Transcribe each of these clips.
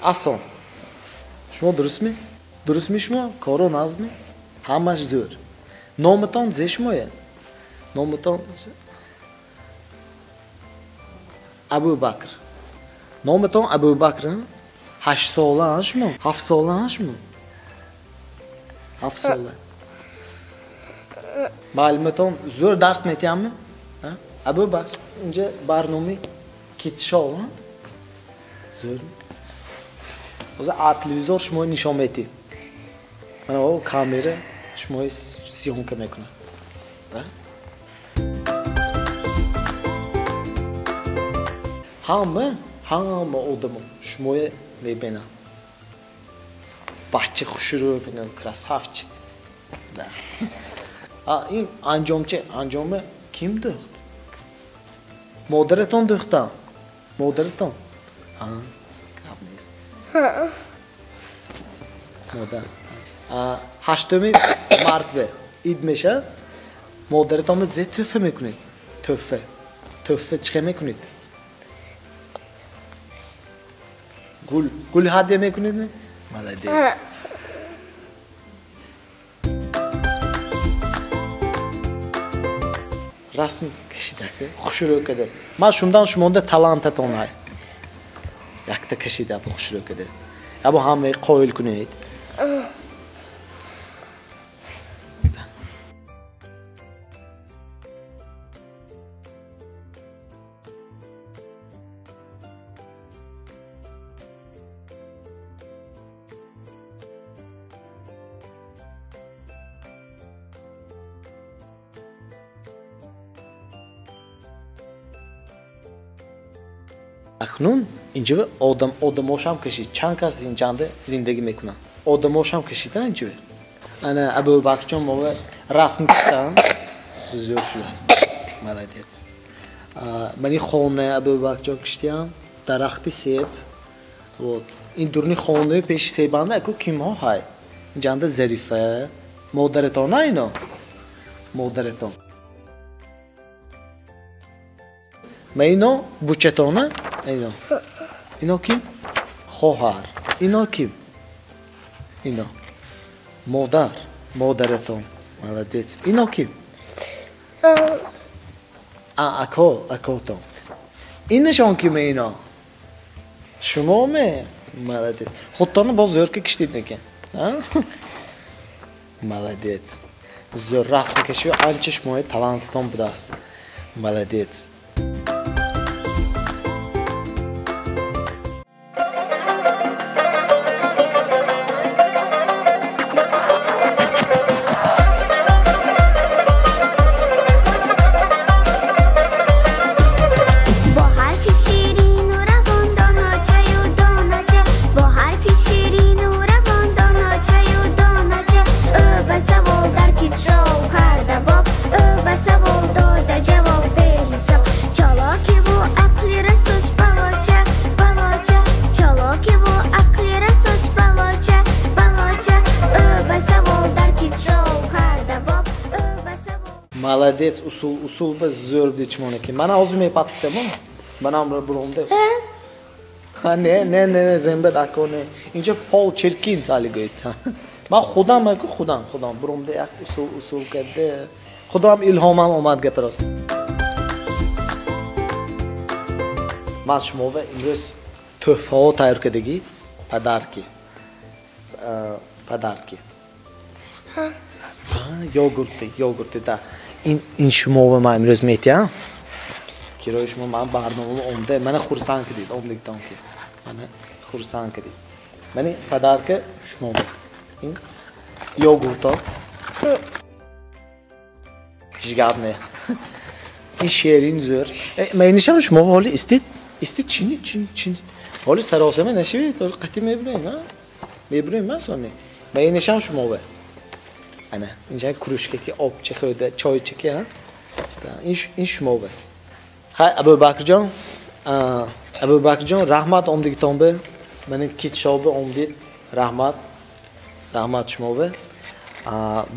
آسان. شما درست می؟ درست می شما؟ کارو نازمی؟ همش زور. نامتان زشمایه. نامتان ابو بکر. نامتان ابو بکر. 8 ساله هاشمو. 7 ساله هاشمو. 7 ساله. معلومتان زور درس میتیم؟ ابو بکر اینجا برنامه کیتشال ها؟ زور. از تلویزیون شما نشان میدی. من او کامera شما سیون که میکنه. همه آدمو شما میبینم. بچه خوش رو ببینم کراسافچ. این انجام چه؟ انجام کیم دخت؟ مادرتون دختم. مادرتون. کم نیست. مادر. 8 مرتبه اید میشه. مادرتون زی توفه میکنید. توفه چه میکنید؟ گل هدیه میکنید؟ مالدیت. رسم کشیده خوش رو کده. من شما تالانتتون های. یک تا کشیده خوش رو کده. ابو همه قایل کنید. اکنون اینجا آدم‌هاشم کشید. چند کس اینجا زندگی میکنن. آدم‌هاشم کشیدن اینجا. انا ابو بکر جان ما رسم کردم. زیاد شد. مالدیت. من این خانه ابو بکر جان کشیدم. درختی سیب. و این دورنی خانه پیش سیبانده اکو کیم ها های. اینجا ظریفه. مادرتون اینا. مادرتون. ما اینا بچتونه. اینا کیم؟ خواهر. اینا کیم؟ اینا مادرتون. مالدیت. اینا کیم؟ اکاتون. اینشان کیم اینا؟ شما می؟ مالدیت. خودتان باز زور که کشتید نکن. مالدیت. زور رسم کشی و آنچه شما تالانتتون بدست. مالدیت. Молодец, usul biz zo'r dechmon ekan. Mana hozir men patitaman. Mana amra buromda. Ne zembe dakone. Inja pol cherkin saligoyt. Man خودم buromda yak usul کرده. خودم ilhomam omad gapirost. من شما و امروز تحفه ها تیار کردگی پدرکی یوگورت تا این شما و من امروز میتیم کرای شما من برنامه اومده من خورسان کردید اومدیتام که من خورسان کردید من پدرک شما این یوگورت جیگاب نه این شیرین زور من نشام شما حالی استید چینی حالی سراسمه نشید قطعی میبریم نه میبریم من سونی من نشام شما به انا اینجا کروشکه که آب چه خورده چای چکه ها این شما به خیلی ابو بکر جان رحمت اومدیتام به من کیت شاب اومدید رحمت شما به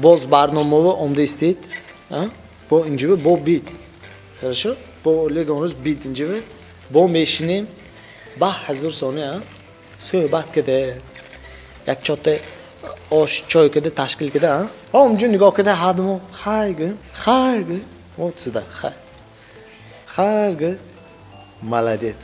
باز برنامه اومده استید با اینجا با بیت хорошо با لگانوس بیت اینجا با میشینیم با 1000 ثانیه suhbat kida یک چوته osh choy kida tashkil kida homjun nigah kida hadmu хайгы вот сюда хайгы молодец